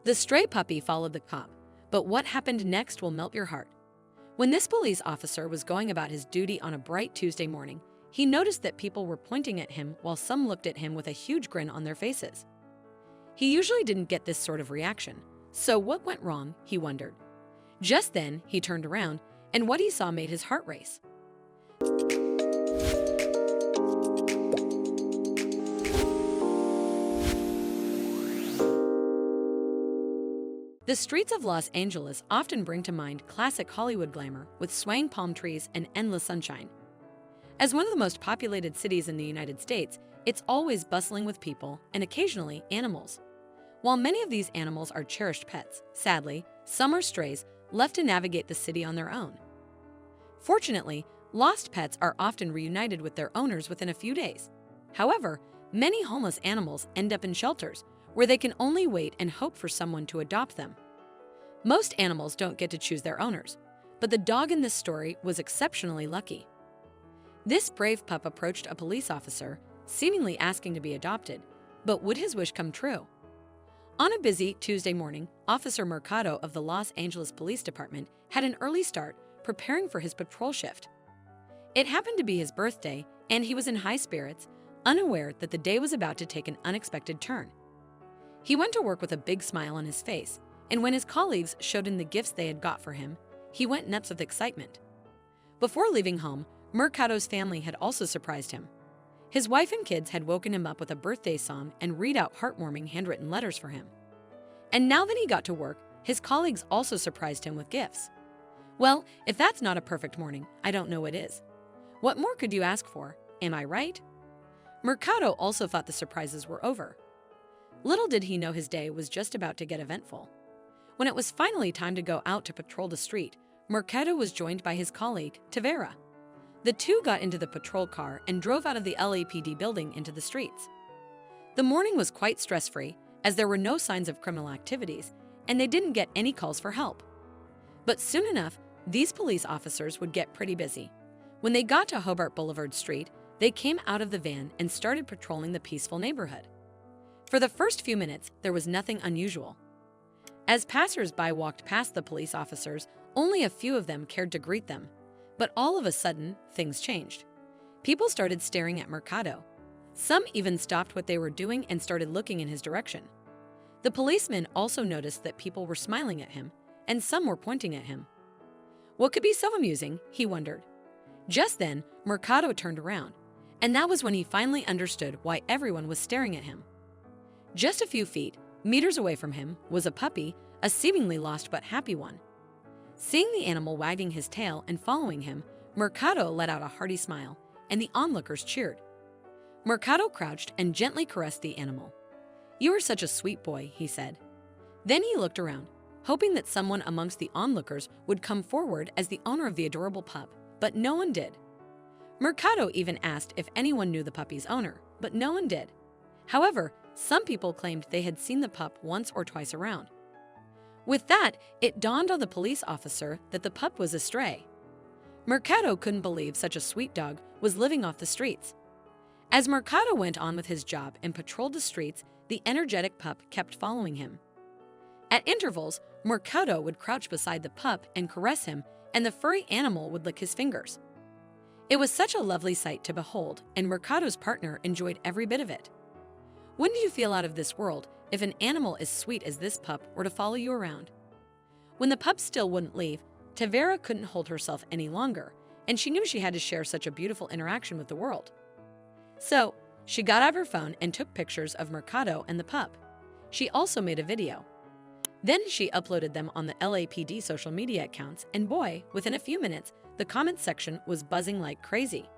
The stray puppy followed the cop, but what happened next will melt your heart. When this police officer was going about his duty on a bright Tuesday morning, he noticed that people were pointing at him while some looked at him with a huge grin on their faces. He usually didn't get this sort of reaction, so what went wrong, he wondered. Just then, he turned around, and what he saw made his heart race. The streets of Los Angeles often bring to mind classic Hollywood glamour with swaying palm trees and endless sunshine. As one of the most populated cities in the United States, it's always bustling with people and occasionally animals. While many of these animals are cherished pets, sadly, some are strays left to navigate the city on their own. Fortunately, lost pets are often reunited with their owners within a few days. However, many homeless animals end up in shelters where they can only wait and hope for someone to adopt them. Most animals don't get to choose their owners, but the dog in this story was exceptionally lucky. This brave pup approached a police officer, seemingly asking to be adopted, but would his wish come true? On a busy Tuesday morning, Officer Mercado of the Los Angeles Police Department had an early start preparing for his patrol shift. It happened to be his birthday, and he was in high spirits, unaware that the day was about to take an unexpected turn. He went to work with a big smile on his face, and when his colleagues showed him the gifts they had got for him, he went nuts with excitement. Before leaving home, Mercado's family had also surprised him. His wife and kids had woken him up with a birthday song and read out heartwarming handwritten letters for him. And now that he got to work, his colleagues also surprised him with gifts. Well, if that's not a perfect morning, I don't know what is. What more could you ask for? Am I right? Mercado also thought the surprises were over. Little did he know his day was just about to get eventful. When it was finally time to go out to patrol the street, Mercado was joined by his colleague, Tavera. The two got into the patrol car and drove out of the LAPD building into the streets. The morning was quite stress-free, as there were no signs of criminal activities, and they didn't get any calls for help. But soon enough, these police officers would get pretty busy. When they got to Hobart Boulevard Street, they came out of the van and started patrolling the peaceful neighborhood. For the first few minutes, there was nothing unusual. As passers-by walked past the police officers, only a few of them cared to greet them. But all of a sudden, things changed. People started staring at Mercado. Some even stopped what they were doing and started looking in his direction. The policemen also noticed that people were smiling at him, and some were pointing at him. What could be so amusing, he wondered. Just then, Mercado turned around, and that was when he finally understood why everyone was staring at him. Just a few feet, meters away from him, was a puppy, a seemingly lost but happy one. Seeing the animal wagging his tail and following him, Mercado let out a hearty smile, and the onlookers cheered. Mercado crouched and gently caressed the animal. "You are such a sweet boy," he said. Then he looked around, hoping that someone amongst the onlookers would come forward as the owner of the adorable pup, but no one did. Mercado even asked if anyone knew the puppy's owner, but no one did. However, some people claimed they had seen the pup once or twice around. With that, it dawned on the police officer that the pup was a stray. Mercado couldn't believe such a sweet dog was living off the streets. As Mercado went on with his job and patrolled the streets, the energetic pup kept following him. At intervals, Mercado would crouch beside the pup and caress him, and the furry animal would lick his fingers. It was such a lovely sight to behold, and Mercado's partner enjoyed every bit of it. Wouldn't you feel out of this world if an animal as sweet as this pup were to follow you around? When the pup still wouldn't leave, Tavera couldn't hold herself any longer, and she knew she had to share such a beautiful interaction with the world. So, she got out her phone and took pictures of Mercado and the pup. She also made a video. Then she uploaded them on the LAPD social media accounts, and boy, within a few minutes, the comments section was buzzing like crazy.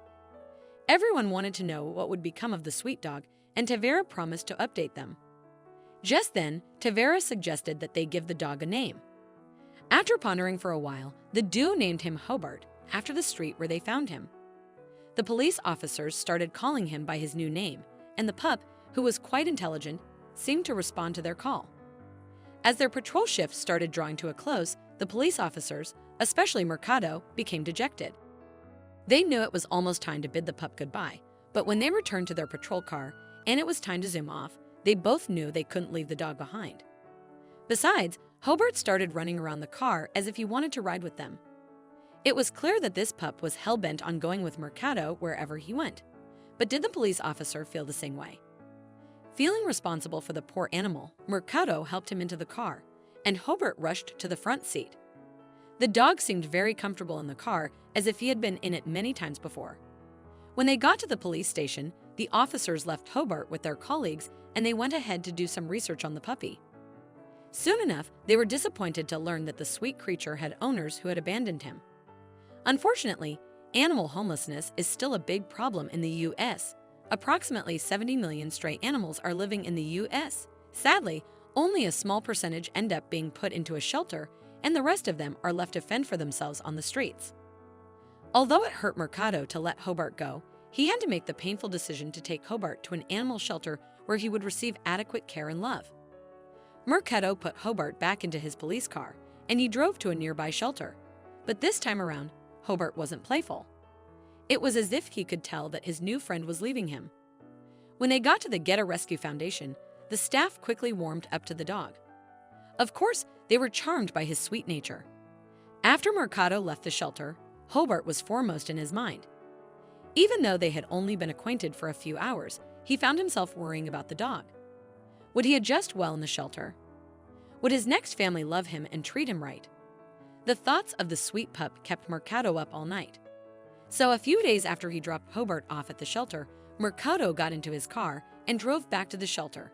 Everyone wanted to know what would become of the sweet dog, and Tavera promised to update them. Just then, Tavera suggested that they give the dog a name. After pondering for a while, the duo named him Hobart, after the street where they found him. The police officers started calling him by his new name, and the pup, who was quite intelligent, seemed to respond to their call. As their patrol shift started drawing to a close, the police officers, especially Mercado, became dejected. They knew it was almost time to bid the pup goodbye, but when they returned to their patrol car and it was time to zoom off, they both knew they couldn't leave the dog behind. Besides, Hobart started running around the car as if he wanted to ride with them. It was clear that this pup was hell-bent on going with Mercado wherever he went. But did the police officer feel the same way? Feeling responsible for the poor animal, Mercado helped him into the car, and Hobart rushed to the front seat. The dog seemed very comfortable in the car, as if he had been in it many times before. When they got to the police station, the officers left Hobart with their colleagues and they went ahead to do some research on the puppy. Soon enough, they were disappointed to learn that the sweet creature had owners who had abandoned him. Unfortunately, animal homelessness is still a big problem in the U.S. Approximately 70 million stray animals are living in the U.S. Sadly, only a small percentage end up being put into a shelter, and the rest of them are left to fend for themselves on the streets. Although it hurt Mercado to let Hobart go, he had to make the painful decision to take Hobart to an animal shelter where he would receive adequate care and love. Mercado put Hobart back into his police car, and he drove to a nearby shelter. But this time around, Hobart wasn't playful. It was as if he could tell that his new friend was leaving him. When they got to the Get a Rescue Foundation, the staff quickly warmed up to the dog. Of course, they were charmed by his sweet nature. After Mercado left the shelter, Hobart was foremost in his mind. Even though they had only been acquainted for a few hours, he found himself worrying about the dog. Would he adjust well in the shelter? Would his next family love him and treat him right? The thoughts of the sweet pup kept Mercado up all night. So a few days after he dropped Hobart off at the shelter, Mercado got into his car and drove back to the shelter.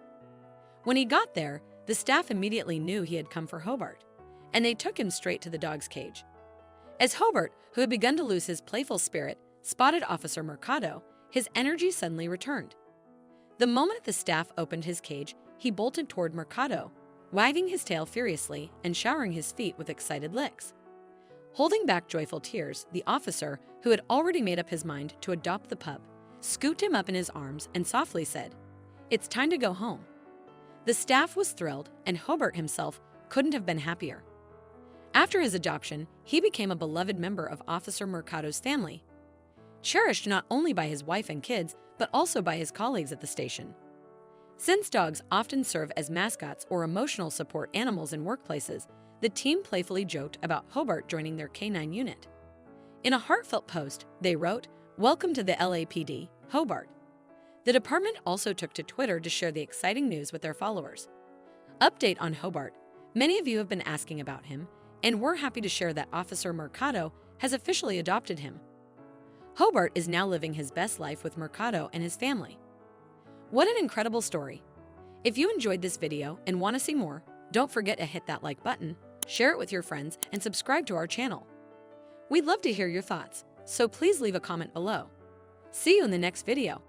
When he got there, the staff immediately knew he had come for Hobart, and they took him straight to the dog's cage. As Hobart, who had begun to lose his playful spirit, spotted Officer Mercado, his energy suddenly returned. The moment the staff opened his cage, he bolted toward Mercado, wagging his tail furiously and showering his feet with excited licks. Holding back joyful tears, the officer, who had already made up his mind to adopt the pup, scooped him up in his arms and softly said, "It's time to go home." The staff was thrilled, and Hobart himself couldn't have been happier. After his adoption, he became a beloved member of Officer Mercado's family, cherished not only by his wife and kids, but also by his colleagues at the station. Since dogs often serve as mascots or emotional support animals in workplaces, the team playfully joked about Hobart joining their canine unit. In a heartfelt post, they wrote, "Welcome to the LAPD, Hobart." The department also took to Twitter to share the exciting news with their followers. Update on Hobart. Many of you have been asking about him, and we're happy to share that Officer Mercado has officially adopted him. Hobart is now living his best life with Mercado and his family. What an incredible story! If you enjoyed this video and want to see more, don't forget to hit that like button, share it with your friends, and subscribe to our channel. We'd love to hear your thoughts, so please leave a comment below. See you in the next video.